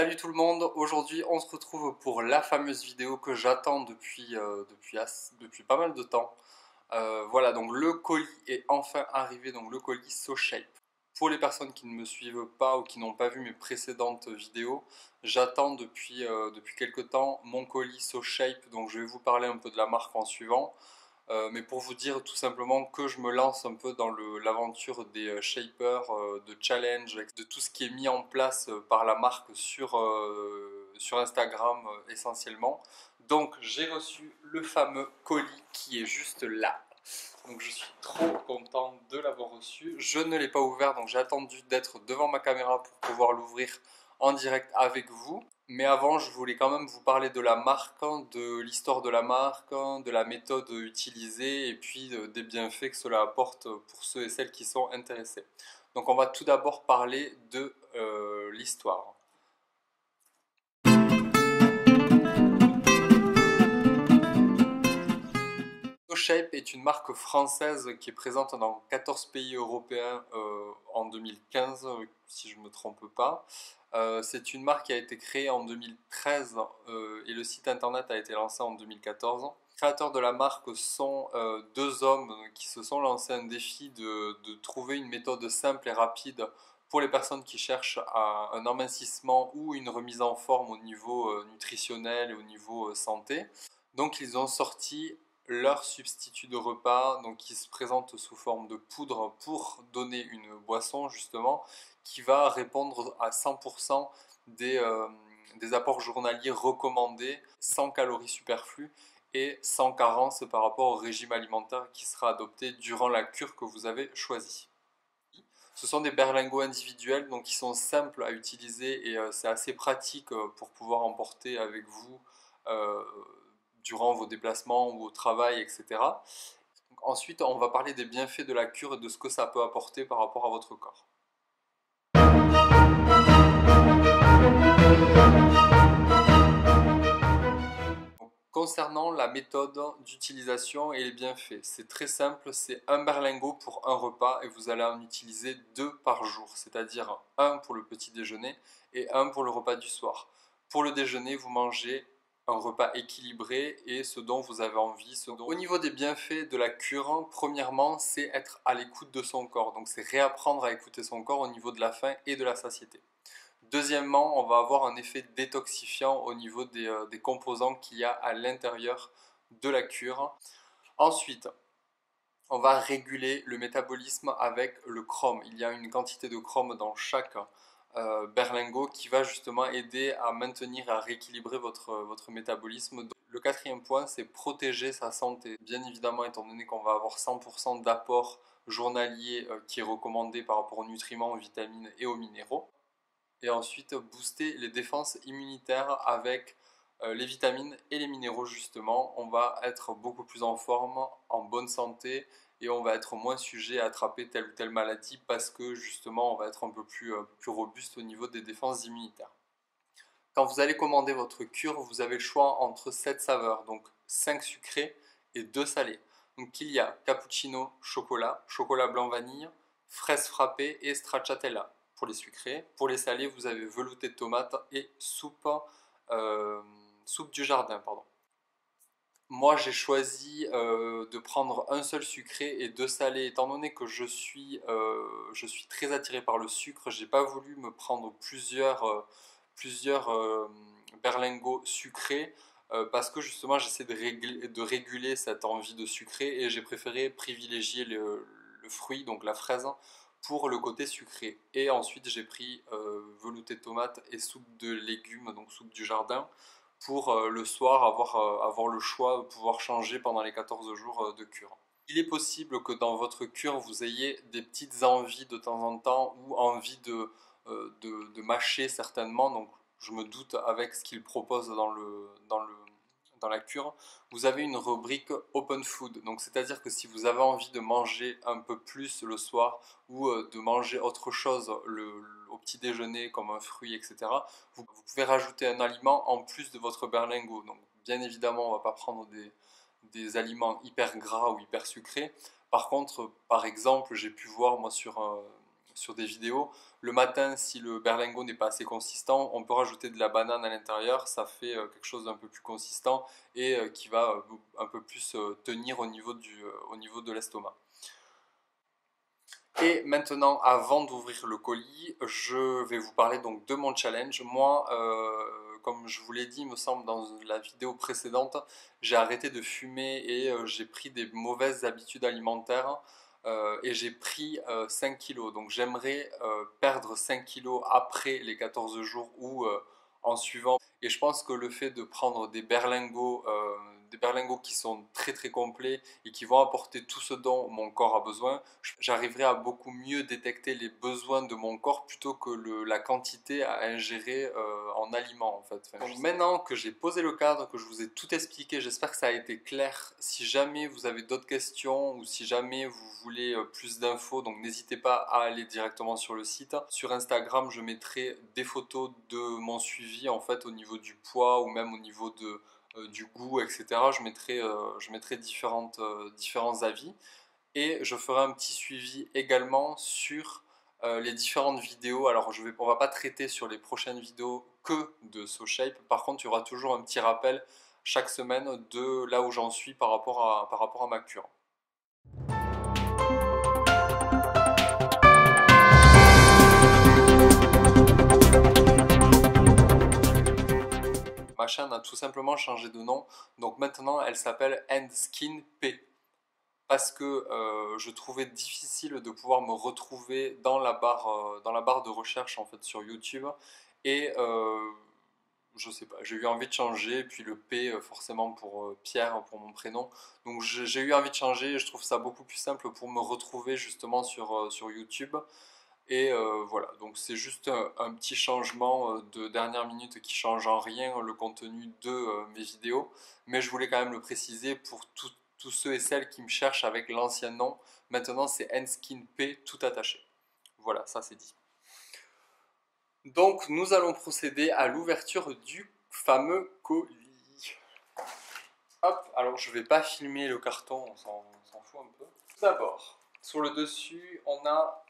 Salut tout le monde, aujourd'hui on se retrouve pour la fameuse vidéo que j'attends depuis pas mal de temps. Voilà, donc le colis est enfin arrivé, donc le colis SoShape. Pour les personnes qui ne me suivent pas ou qui n'ont pas vu mes précédentes vidéos, j'attends depuis quelques temps mon colis SoShape, donc je vais vous parler un peu de la marque en suivant. Mais pour vous dire tout simplement que je me lance un peu dans l'aventure des shapers, de challenge, de tout ce qui est mis en place par la marque sur Instagram essentiellement. Donc j'ai reçu le fameux colis qui est juste là. Donc je suis trop content de l'avoir reçu. Je ne l'ai pas ouvert, donc j'ai attendu d'être devant ma caméra pour pouvoir l'ouvrir en direct avec vous. Mais avant, je voulais quand même vous parler de la marque, de l'histoire de la marque, de la méthode utilisée et puis des bienfaits que cela apporte pour ceux et celles qui sont intéressés. Donc on va tout d'abord parler de l'histoire. SoShape est une marque française qui est présente dans 14 pays européens en 2015, si je ne me trompe pas. C'est une marque qui a été créée en 2013 et le site internet a été lancé en 2014. Les créateurs de la marque sont deux hommes qui se sont lancés un défi de trouver une méthode simple et rapide pour les personnes qui cherchent un amincissement ou une remise en forme au niveau nutritionnel et au niveau santé. Donc ils ont sorti leur substitut de repas, donc qui se présente sous forme de poudre pour donner une boisson justement, qui va répondre à 100% des apports journaliers recommandés, sans calories superflues et sans carence par rapport au régime alimentaire qui sera adopté durant la cure que vous avez choisie. Ce sont des berlingots individuels, donc qui sont simples à utiliser et c'est assez pratique pour pouvoir emporter avec vous euh, durant vos déplacements ou au travail, etc. Donc, ensuite, on va parler des bienfaits de la cure et de ce que ça peut apporter par rapport à votre corps. Concernant la méthode d'utilisation et les bienfaits, c'est très simple, c'est un berlingot pour un repas et vous allez en utiliser deux par jour, c'est-à-dire un pour le petit déjeuner et un pour le repas du soir. Pour le déjeuner, vous mangez un repas équilibré et ce dont vous avez envie. Au niveau des bienfaits de la cure, premièrement, c'est être à l'écoute de son corps, donc c'est réapprendre à écouter son corps au niveau de la faim et de la satiété. Deuxièmement, on va avoir un effet détoxifiant au niveau des composants qu'il y a à l'intérieur de la cure. Ensuite, on va réguler le métabolisme avec le chrome. Il y a une quantité de chrome dans chaque berlingot qui va justement aider à maintenir et à rééquilibrer votre métabolisme. Le quatrième point, c'est protéger sa santé. Bien évidemment, étant donné qu'on va avoir 100% d'apport journalier qui est recommandé par rapport aux nutriments, aux vitamines et aux minéraux. Et ensuite booster les défenses immunitaires avec les vitamines et les minéraux justement. On va être beaucoup plus en forme, en bonne santé et on va être moins sujet à attraper telle ou telle maladie parce que justement on va être un peu plus robuste au niveau des défenses immunitaires. Quand vous allez commander votre cure, vous avez le choix entre 7 saveurs, donc 5 sucrés et 2 salés. Donc il y a cappuccino chocolat, chocolat blanc vanille, fraise frappée et stracciatella pour les sucrés. Pour les salés, vous avez velouté de tomate et soupe du jardin, pardon. Moi, j'ai choisi de prendre un seul sucré et deux salés. Étant donné que je suis très attiré par le sucre, j'ai pas voulu me prendre plusieurs berlingots sucrés parce que justement j'essaie de réguler cette envie de sucré et j'ai préféré privilégier le fruit, donc la fraise, pour le côté sucré. Et ensuite j'ai pris velouté de tomate et soupe de légumes, donc soupe du jardin pour le soir avoir le choix de pouvoir changer pendant les 14 jours de cure. Il est possible que dans votre cure, vous ayez des petites envies de temps en temps ou envie de mâcher certainement. Donc je me doute avec ce qu'il propose dans la cure, vous avez une rubrique open food. Donc c'est-à-dire que si vous avez envie de manger un peu plus le soir ou de manger autre chose au petit déjeuner comme un fruit, etc., vous pouvez rajouter un aliment en plus de votre berlingot. Donc bien évidemment, on ne va pas prendre des aliments hyper gras ou hyper sucrés. Par contre, par exemple, j'ai pu voir moi sur des vidéos. Le matin, si le berlingot n'est pas assez consistant, on peut rajouter de la banane à l'intérieur, ça fait quelque chose d'un peu plus consistant et qui va un peu plus tenir au niveau de l'estomac. Et maintenant, avant d'ouvrir le colis, je vais vous parler donc de mon challenge. Moi, comme je vous l'ai dit, il me semble, dans la vidéo précédente, j'ai arrêté de fumer et j'ai pris des mauvaises habitudes alimentaires et j'ai pris 5 kilos. Donc j'aimerais perdre 5 kilos après les 14 jours ou en suivant. Et je pense que le fait de prendre des berlingots qui sont très très complets et qui vont apporter tout ce dont mon corps a besoin, j'arriverai à beaucoup mieux détecter les besoins de mon corps plutôt que la quantité à ingérer en aliments en fait. Enfin, donc maintenant que j'ai posé le cadre, que je vous ai tout expliqué, j'espère que ça a été clair. Si jamais vous avez d'autres questions ou si jamais vous voulez plus d'infos, donc n'hésitez pas à aller directement sur le site. Sur Instagram, je mettrai des photos de mon suivi en fait au niveau du poids ou même au niveau du goût, etc. Je mettrai différents avis et je ferai un petit suivi également sur les différentes vidéos. Alors on va pas traiter sur les prochaines vidéos que de SoShape, par contre il y aura toujours un petit rappel chaque semaine de là où j'en suis par rapport à ma cure. Ma chaîne a tout simplement changé de nom, donc maintenant elle s'appelle Skin P. Parce que je trouvais difficile de pouvoir me retrouver dans la barre de recherche en fait sur YouTube et je sais pas, j'ai eu envie de changer, puis le P forcément pour Pierre, pour mon prénom, donc j'ai eu envie de changer et je trouve ça beaucoup plus simple pour me retrouver justement sur YouTube et voilà, donc c'est juste un petit changement de dernière minute qui change en rien le contenu de mes vidéos, mais je voulais quand même le préciser pour tous ceux et celles qui me cherchent avec l'ancien nom. Maintenant c'est nskinp tout attaché. Voilà, ça c'est dit. Donc nous allons procéder à l'ouverture du fameux colis. Hop, alors je vais pas filmer le carton, on s'en fout un peu. Tout d'abord, sur le dessus, on a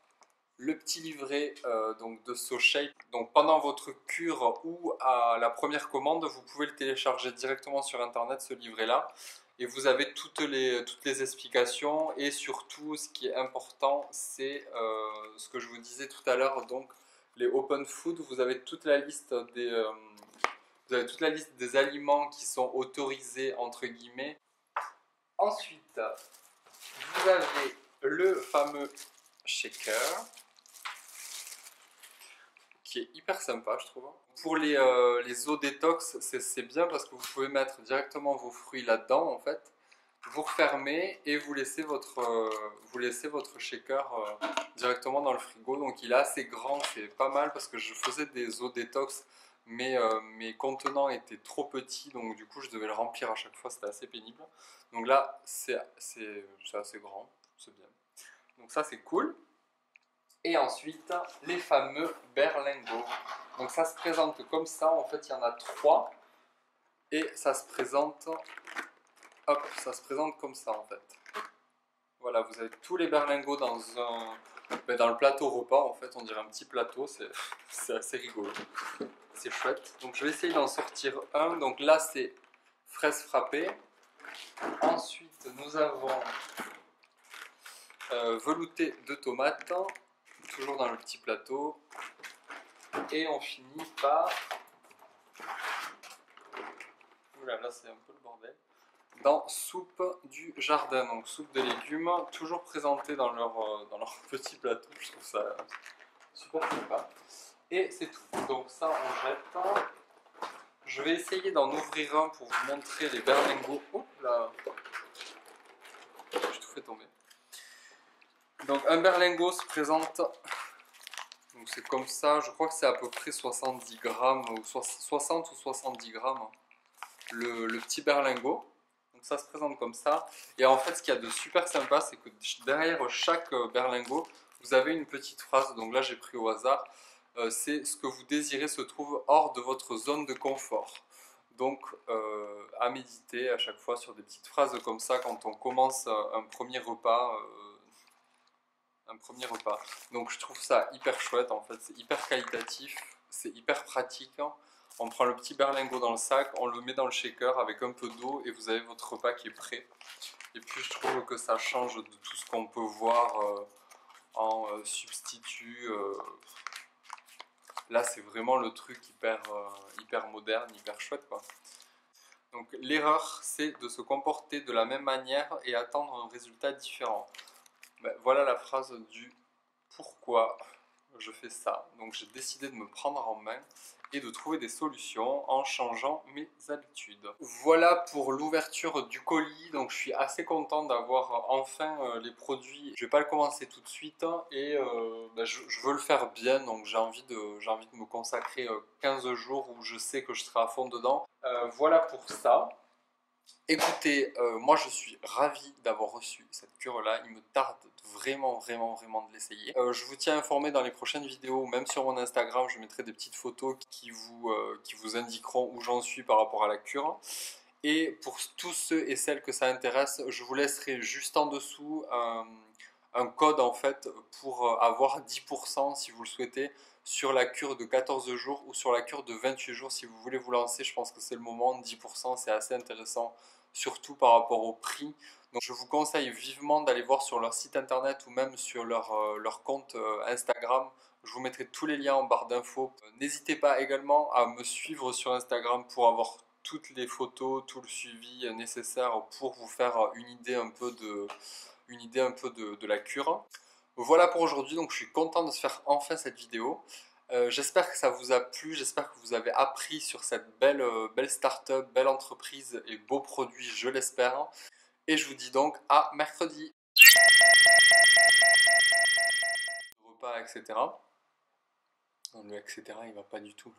le petit livret donc de SoShape. Donc pendant votre cure ou à la première commande, vous pouvez le télécharger directement sur internet, ce livret là, et vous avez toutes les explications et surtout ce qui est important c'est ce que je vous disais tout à l'heure, donc les open food, vous avez toute la liste des aliments qui sont autorisés entre guillemets. Ensuite vous avez le fameux shaker qui est hyper sympa je trouve. Pour les eaux détox, c'est bien parce que vous pouvez mettre directement vos fruits là-dedans en fait. Vous refermez et vous laissez votre shaker directement dans le frigo. Donc il est assez grand, c'est pas mal parce que je faisais des eaux détox mais mes contenants étaient trop petits, donc du coup je devais le remplir à chaque fois, c'était assez pénible. Donc là c'est assez grand, c'est bien. Donc ça c'est cool. Et ensuite, les fameux berlingots. Donc ça se présente comme ça, en fait il y en a 3. Et ça se présente, hop, ça se présente comme ça en fait. Voilà, vous avez tous les berlingots dans le plateau repas, en fait on dirait un petit plateau, c'est assez rigolo. C'est chouette. Donc je vais essayer d'en sortir un. Donc là c'est fraise frappée. Ensuite nous avons velouté de tomates. Toujours dans le petit plateau. Et on finit par... Oula, là c'est un peu le bordel. Dans soupe du jardin, donc soupe de légumes, toujours présentée dans leur petit plateau. Je trouve ça super sympa. Et c'est tout. Donc ça on jette. Je vais essayer d'en ouvrir un pour vous montrer les berlingots. Oh là, j'ai tout fait tomber. Donc un berlingot se présente... Donc c'est comme ça, je crois que c'est à peu près 70 grammes, ou 60 ou 70 grammes, le petit berlingot. Donc ça se présente comme ça. Et en fait, ce qu'il y a de super sympa, c'est que derrière chaque berlingot, vous avez une petite phrase. Donc là, j'ai pris au hasard. C'est ce que vous désirez se trouve hors de votre zone de confort. Donc à méditer à chaque fois sur des petites phrases comme ça quand on commence un premier repas. un premier repas. Donc je trouve ça hyper chouette en fait, c'est hyper qualitatif, c'est hyper pratique. On prend le petit berlingot dans le sac, on le met dans le shaker avec un peu d'eau et vous avez votre repas qui est prêt. Et puis je trouve que ça change de tout ce qu'on peut voir en substitut. Là c'est vraiment le truc hyper moderne, hyper chouette quoi. Donc l'erreur c'est de se comporter de la même manière et attendre un résultat différent. Ben, voilà la phrase du pourquoi je fais ça. Donc j'ai décidé de me prendre en main et de trouver des solutions en changeant mes habitudes. Voilà pour l'ouverture du colis. Donc je suis assez content d'avoir enfin les produits. Je vais pas le commencer tout de suite et ben, je veux le faire bien. Donc j'ai envie de me consacrer 15 jours où je sais que je serai à fond dedans. Voilà pour ça. Écoutez, moi je suis ravi d'avoir reçu cette cure-là, il me tarde vraiment de l'essayer. Je vous tiens informé dans les prochaines vidéos, même sur mon Instagram, je mettrai des petites photos qui vous indiqueront où j'en suis par rapport à la cure. Et pour tous ceux et celles que ça intéresse, je vous laisserai juste en dessous un code en fait pour avoir 10% si vous le souhaitez sur la cure de 14 jours ou sur la cure de 28 jours si vous voulez vous lancer. Je pense que c'est le moment, 10% c'est assez intéressant, surtout par rapport au prix. Donc je vous conseille vivement d'aller voir sur leur site internet ou même sur leur compte Instagram. Je vous mettrai tous les liens en barre d'infos. N'hésitez pas également à me suivre sur Instagram pour avoir toutes les photos, tout le suivi nécessaire pour vous faire une idée un peu de la cure. Voilà pour aujourd'hui, donc je suis content de se faire enfin cette vidéo. J'espère que ça vous a plu, j'espère que vous avez appris sur cette belle start-up, belle entreprise et beau produit, je l'espère. Et je vous dis donc à mercredi. Repas, etc. Non, le etc. il va pas du tout.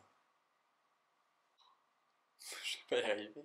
Je vais pas y arriver.